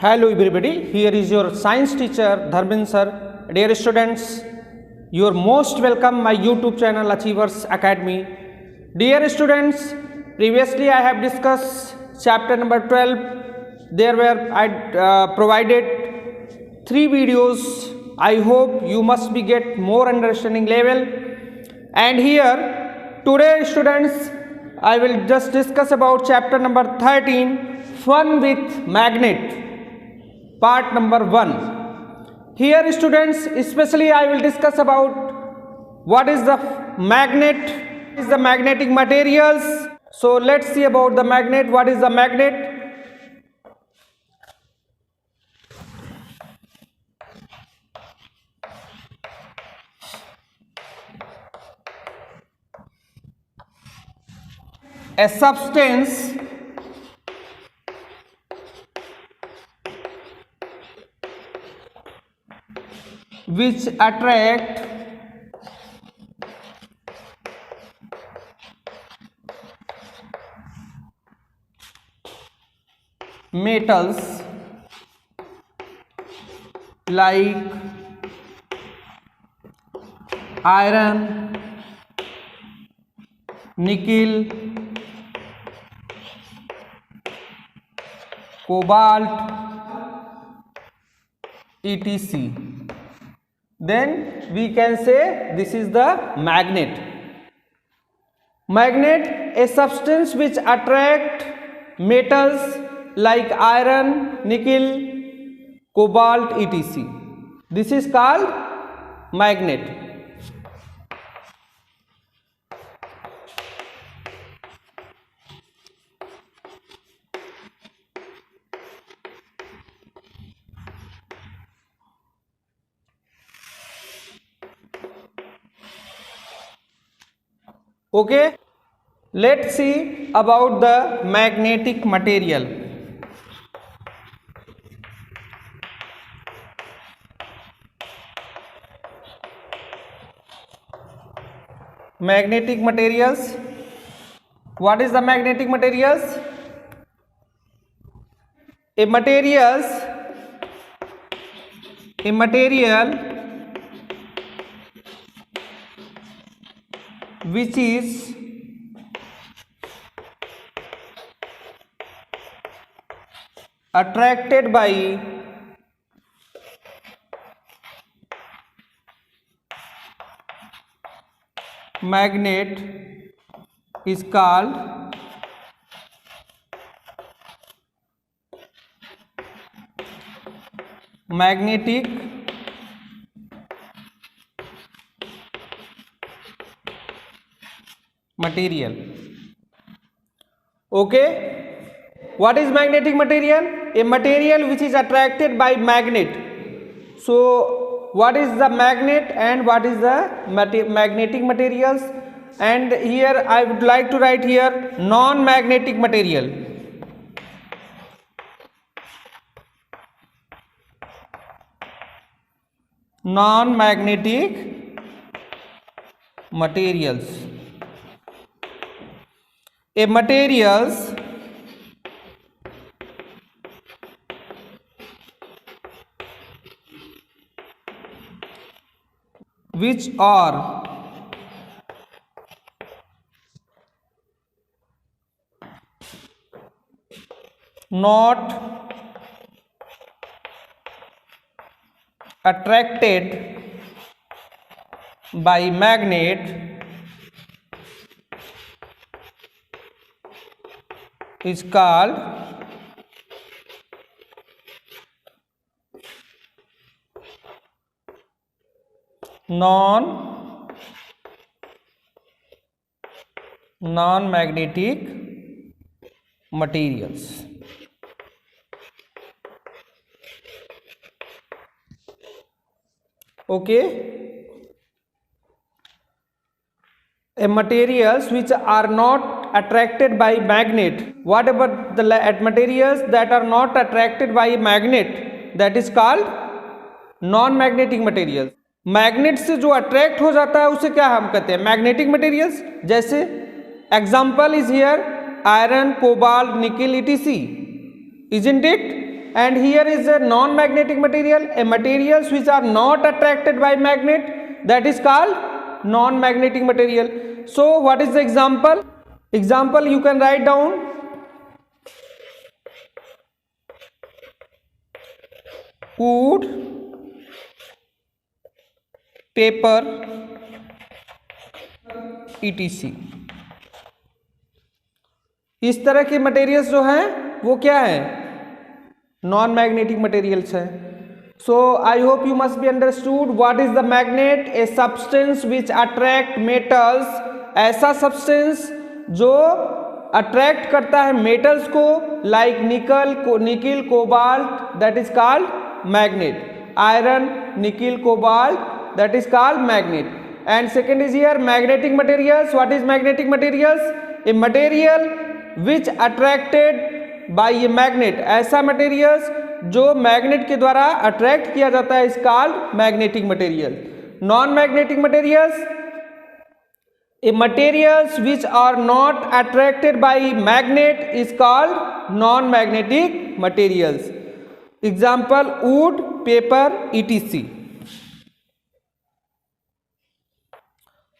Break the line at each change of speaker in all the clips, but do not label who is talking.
Hello everybody, here is your science teacher Dharmin sir. Dear students, you are most welcome my YouTube channel Achievers Academy. Dear students, previously I have discussed chapter number 12. There were I provided 3 videos. I hope you must be get more understanding level. And here today students, I will just discuss about chapter number 13, Fun with Magnet. Part number 1. Here students, especially I will discuss about what is the magnet, is the magnetic materials. So let's see about the magnet. What is the magnet? A substance which attract metals like iron, nickel, cobalt, etc. Then we can say this is the magnet. Magnet, a substance which attract metals like iron, nickel, cobalt, etc. This is called magnet. Okay, let's see about the magnetic material. Magnetic materials. What is the magnetic materials? A material which is attracted by magnet is called magnetic material. Okay, what is magnetic material? A material which is attracted by magnet. So what is the magnet and what is the magnetic materials? And here I would like to write here non-magnetic material. Non-magnetic materials. A materials which are not attracted by magnet is called non-magnetic materials. Okay, a materials which are not attracted by magnet. What about the materials that are not attracted by magnet? That is called non-magnetic materials. Magnet से जो attract हो जाता है उसे क्या हम कहते हैं? Magnetic materials. जैसे example is here iron, cobalt, nickel, etc. Isn't it? and here is a non-magnetic material, a materials which are not attracted by magnet, that is called non-magnetic material. So what is the example? Example you can write down: wood, paper, etc. इस तरह के materials जो हैं वो क्या है, non magnetic materials है. So I hope you must be understood what is the magnet, a substance which attract metals, ऐसा सब्सटेंस जो अट्रैक्ट करता है मेटल्स को, like nickel cobalt, that is called magnet. Iron, nickel, cobalt, that is called magnet. And second is here magnetic materials. What is magnetic materials? A material which attracted by a magnet, ऐसा materials जो magnet के द्वारा attract किया जाता है, is called magnetic material. Non magnetic materials, a materials which are not attracted by magnet is called non magnetic materials. Example wood, paper, etc.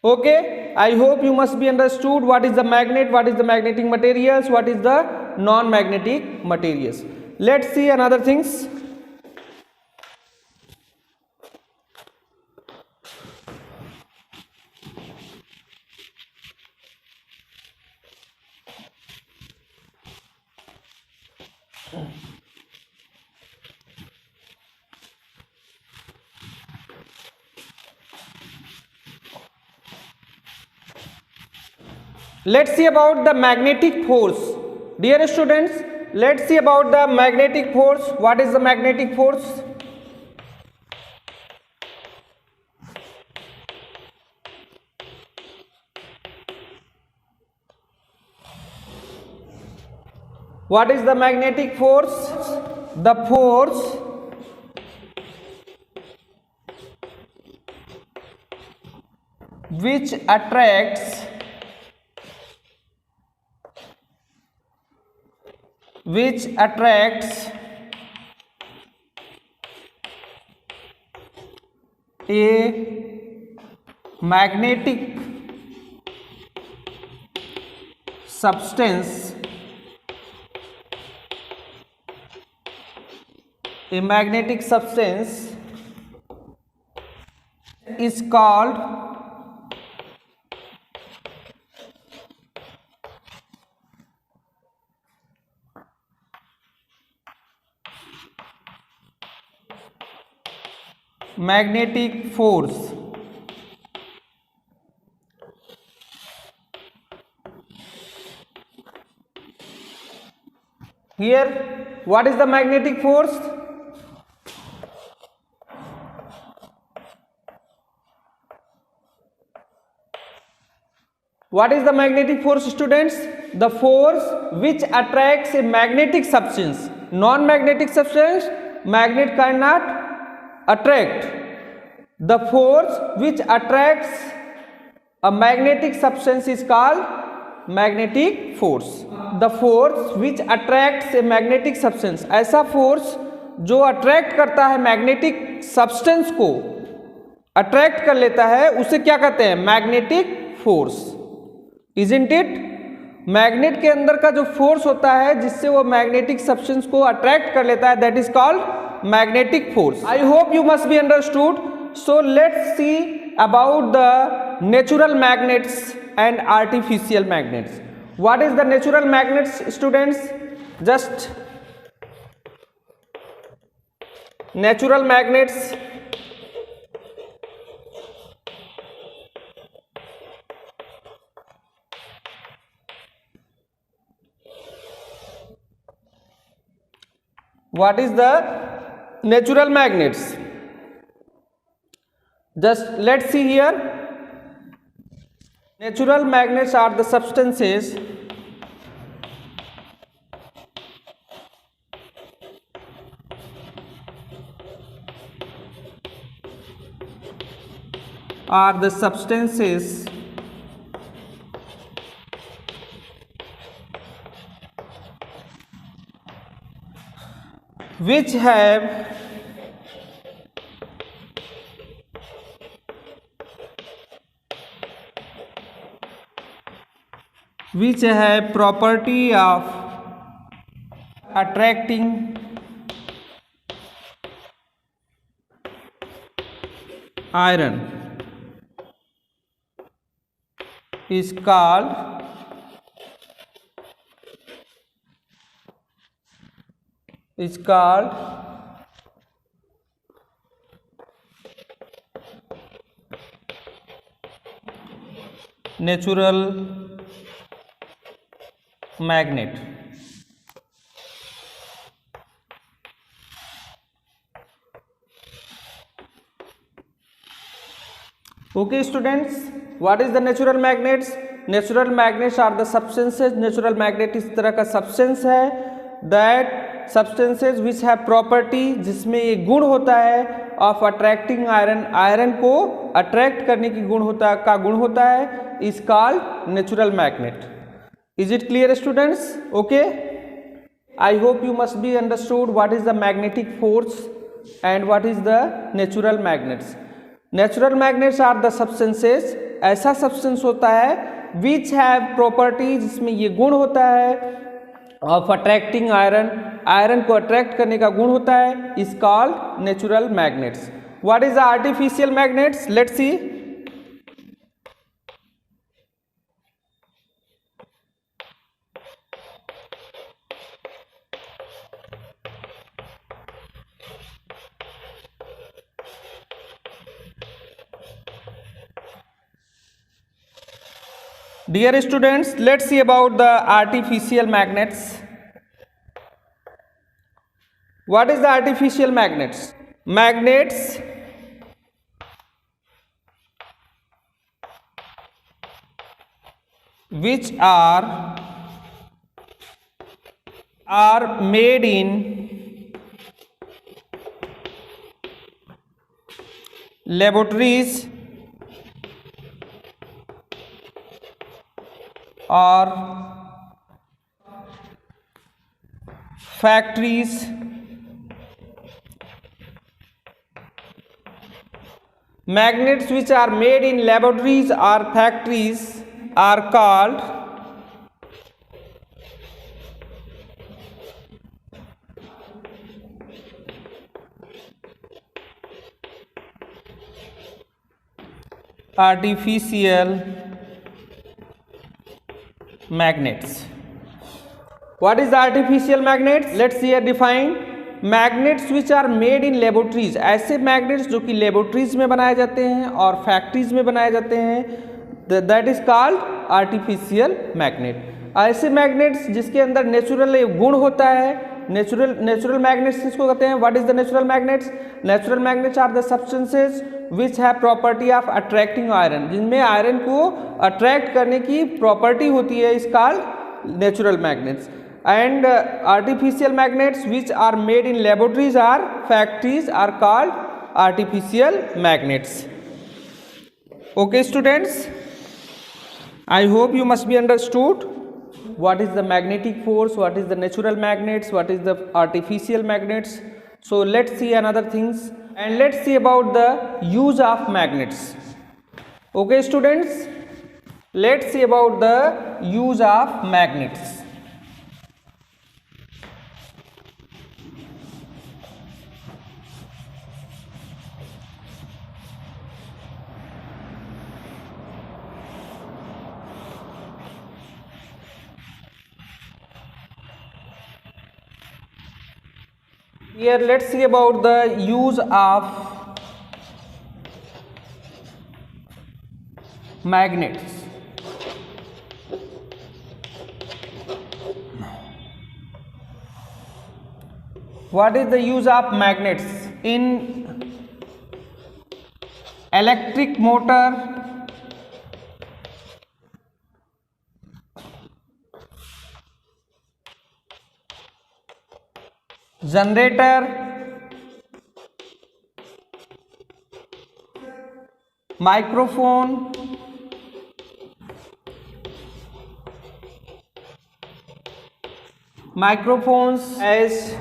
Okay, I hope you must be understood what is the magnet, what is the magnetic materials, what is the non-magnetic materials. Let's see another things. Let's see about the magnetic force. Dear students, let's see about the magnetic force. What is the magnetic force? What is the magnetic force? The force which attracts a magnetic substance, is called magnetic force. Here, what is the magnetic force? What is the magnetic force, students? The force which attracts a magnetic substance. Non-magnetic substance, magnet cannot attract. The force which attracts a magnetic substance is called magnetic force. The force which attracts a magnetic substance, ऐसा force जो attract करता है magnetic substance को, attract कर लेता है, उसे क्या कहते हैं? Magnetic force. Isn't it? Magnet के अंदर का जो फोर्स होता है जिससे वो मैग्नेटिक सब्सटेंस को अट्रैक्ट कर लेता है, that is called magnetic force. I hope you must be understood. So let's see about the natural magnets and artificial magnets. What is the natural magnets, students? Just natural magnets. What is the natural magnets? Just let's see here. Natural magnets are the substances which have property of attracting iron is called natural magnet. Okay students, what is the natural magnets? Natural magnets are the substances. Natural magnet इस तरह का substance है that substances which have property, जिसमें ये गुण होता है of attracting iron, iron को attract करने की गुण होता है is called natural magnet. Is it clear students? Okay, I hope you must be understood what is the magnetic force and what is the natural magnets. Natural magnets are the substances, ऐसा substance होता है which have property, जिसमें ये गुण होता है of attracting iron, iron को attract करने का गुण होता है, is called natural magnets. What is the artificial magnets? Let's see. Dear students, let's see about the artificial magnets. What is the artificial magnets? Magnets which are made in laboratories or factories. Magnets which are made in laboratories or factories are called artificial magnets. What is the artificial magnets? Let's see here define. Magnets which are made in laboratories, ऐसे magnets जो कि laboratories में बनाए जाते हैं और factories में बनाए जाते हैं, that is called artificial magnet. ऐसे magnets जिसके अंदर natural गुण होता है, natural magnets किसको कहते हैं? What is the natural magnets? Natural magnets are the substances which have property of attracting iron, जिनमें आयरन को अट्रैक्ट करने की प्रॉपर्टी होती है, is called natural magnets. And artificial magnets which are made in laboratories or factories are called artificial magnets. Okay students, I hope you must be understood what is the magnetic force, what is the natural magnets, what is the artificial magnets. So let's see another things and let's see about the use of magnets. Okay students, let's see about the use of magnets. Here let's see about the use of magnets. What is the use of magnets in electric motor, generator, microphone, microphones as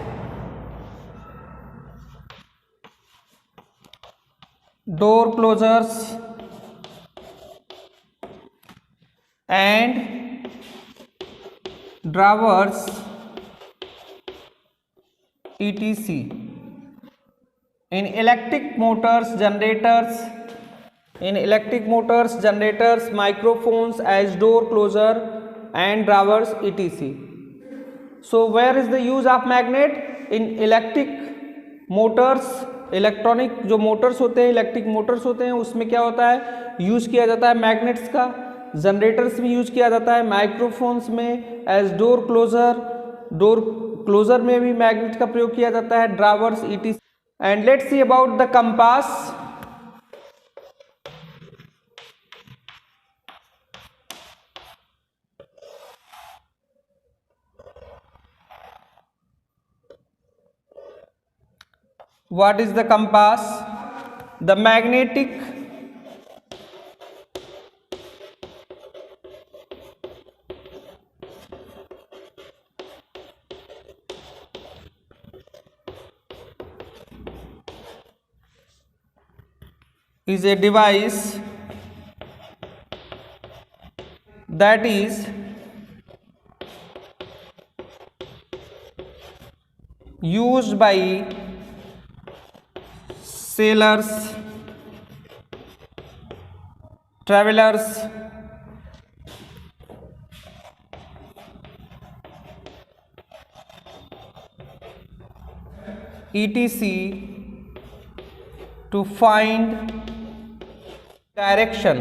door closers and drawers etc. In electric motors, generators, microphones as door closer and drawers etc. So where is the use of magnet? In electric motors, electronic जो Motors होते हैं, electric Motors होते हैं, उसमें क्या होता है, use किया जाता है मैग्नेट्स का. जनरेटर्स में यूज किया जाता है, माइक्रोफोन्स में, एज डोर क्लोजर में भी मैग्नेट का प्रयोग किया जाता है, drawers etc. And let's see about the compass. What is the compass? The magnetic is a device that is used by sailors, travelers, etc. to find direction.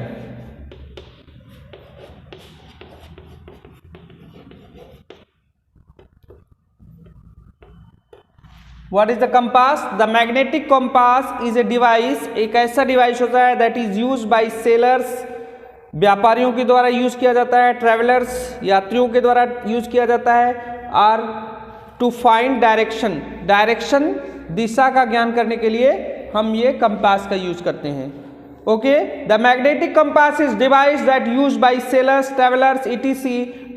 What is the compass? The magnetic compass is a device, एक ऐसा device होता है that is used by sailors, व्यापारियों के द्वारा use किया जाता है, ट्रेवलर्स, यात्रियों के द्वारा यूज किया जाता है, और टू फाइंड डायरेक्शन, दिशा का ज्ञान करने के लिए हम ये कंपास का यूज करते हैं. Okay, the magnetic compass is device that use by sailors, travellers etc.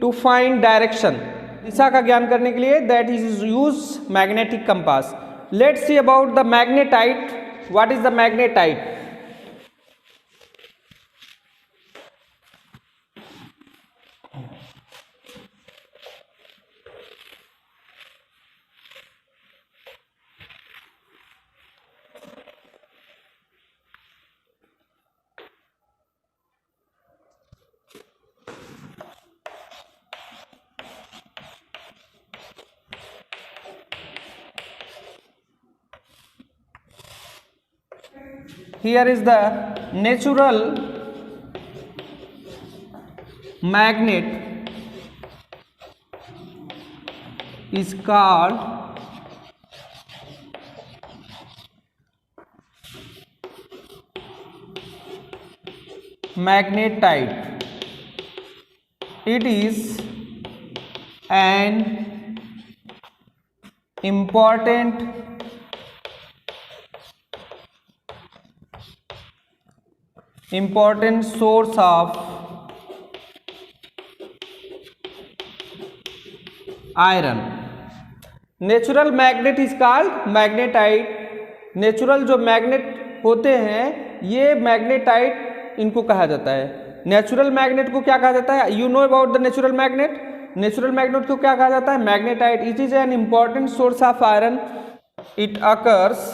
To find direction, दिशा का ज्ञान करने के लिए that is use magnetic compass. Let's see about the magnetite. What is the magnetite? Here is the natural magnet is called magnetite. It is an important source of iron. Natural magnet is called magnetite. Natural जो magnet होते हैं ये magnetite इनको कहा जाता है. Natural magnet को क्या कहा जाता है? You know about the natural magnet. Natural magnet को क्या कहा जाता है? Magnetite. It is an important source of iron. It occurs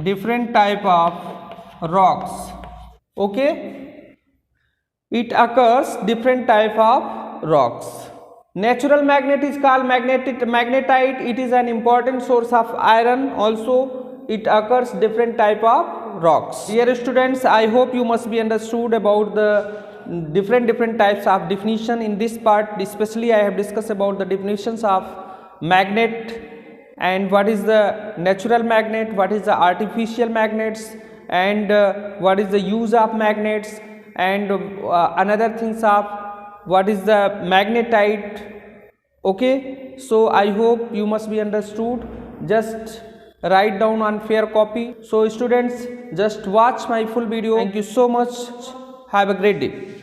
different type of rocks. Okay, it occurs different type of rocks. Natural magnet is called magnetite. It is an important source of iron. Also it occurs different type of rocks. Dear students, I hope you must be understood about the different types of definition. In this part especially I have discussed about the definitions of magnet, and what is the natural magnet, what is the artificial magnets, and what is the use of magnets, and another things of what is the magnetite. Okay, so I hope you must be understood. Just write down on fair copy. So students, just watch my full video. Thank you so much. Have a great day.